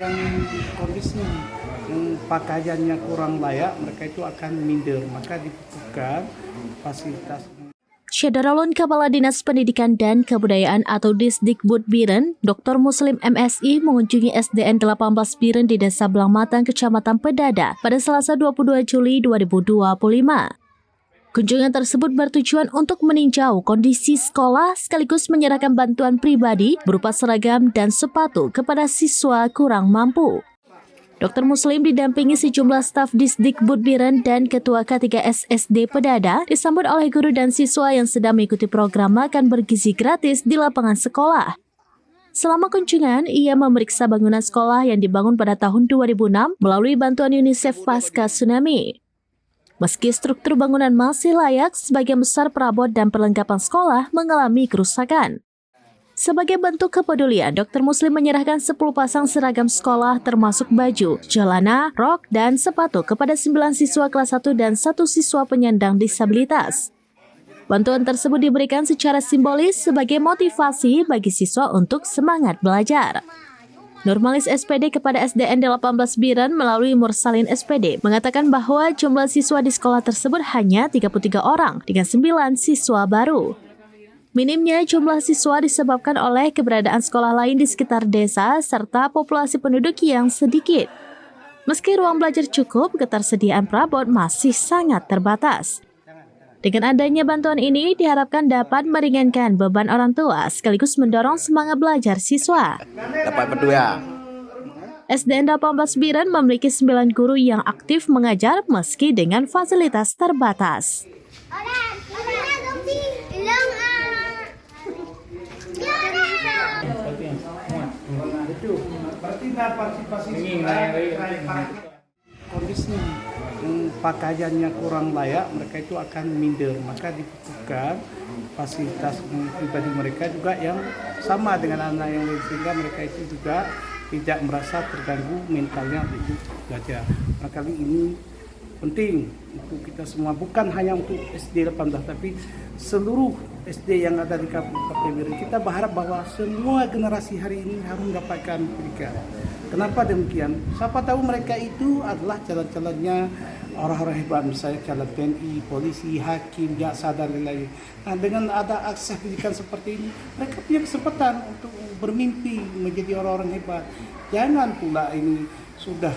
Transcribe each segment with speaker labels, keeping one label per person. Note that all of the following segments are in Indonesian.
Speaker 1: Yang kondisi yang pakaiannya kurang layak, mereka itu akan minder, maka dibutuhkan fasilitas.
Speaker 2: Syederalun Kepala Dinas Pendidikan dan Kebudayaan atau Disdikbud Biren, Dr. Muslim MSI mengunjungi SDN 18 Biren di Desa Blangmatang, Kecamatan Pedada pada Selasa 22 Juli 2025. Kunjungan tersebut bertujuan untuk meninjau kondisi sekolah sekaligus menyerahkan bantuan pribadi berupa seragam dan sepatu kepada siswa kurang mampu. Dr. Muslim didampingi sejumlah staf Disdikbud Biren dan Ketua K3 SSD Pedada disambut oleh guru dan siswa yang sedang mengikuti program makan bergizi gratis di lapangan sekolah. Selama kunjungan, ia memeriksa bangunan sekolah yang dibangun pada tahun 2006 melalui bantuan UNICEF pasca tsunami. Meski struktur bangunan masih layak, sebagian besar perabot dan perlengkapan sekolah mengalami kerusakan. Sebagai bentuk kepedulian, Dr. Muslim menyerahkan 10 pasang seragam sekolah termasuk baju, celana, rok, dan sepatu kepada 9 siswa kelas 1 dan 1 siswa penyandang disabilitas. Bantuan tersebut diberikan secara simbolis sebagai motivasi bagi siswa untuk semangat belajar. Nurmalis SPD kepada SDN 18 Biren melalui Mursalin SPD mengatakan bahwa jumlah siswa di sekolah tersebut hanya 33 orang dengan 9 siswa baru. Minimnya jumlah siswa disebabkan oleh keberadaan sekolah lain di sekitar desa serta populasi penduduk yang sedikit. Meski ruang belajar cukup, ketersediaan perabot masih sangat terbatas. Dengan adanya bantuan ini diharapkan dapat meringankan beban orang tua sekaligus mendorong semangat belajar siswa.
Speaker 3: Dapat berdua.
Speaker 2: SDN 18 Biren memiliki 9 guru yang aktif mengajar meski dengan fasilitas terbatas.
Speaker 1: Kondisi yang pakaiannya kurang layak, mereka itu akan minder, maka dibutuhkan fasilitas pribadi mereka juga yang sama dengan anak yang lain sehingga mereka itu juga tidak merasa terganggu mentalnya untuk belajar. Nah, kali ini penting untuk kita semua, bukan hanya untuk SD 18 tapi seluruh SD yang ada di Kabupaten Biren. Kita berharap bahwa semua generasi hari ini harus mendapatkan pendidikan. Kenapa demikian? Siapa tahu mereka itu adalah calon-calonnya orang-orang hebat, misalnya calon TNI, polisi, hakim, jaksa dan lain-lain. Nah, dengan ada akses pendidikan seperti ini, mereka punya kesempatan untuk bermimpi menjadi orang-orang hebat. Jangan pula ini sudah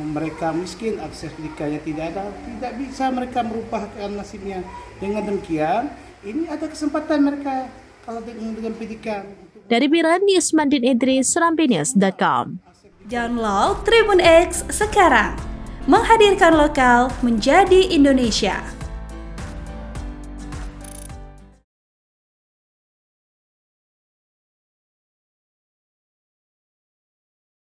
Speaker 1: mereka miskin, akses pendidikannya tidak ada, tidak bisa mereka merubahkan nasibnya. Dengan demikian, ini ada kesempatan mereka kalau dengan pendidikan.
Speaker 2: Dari Biren, Yusmandin Idris, serampinews.com.
Speaker 4: Download Tribun X sekarang, menghadirkan lokal menjadi Indonesia.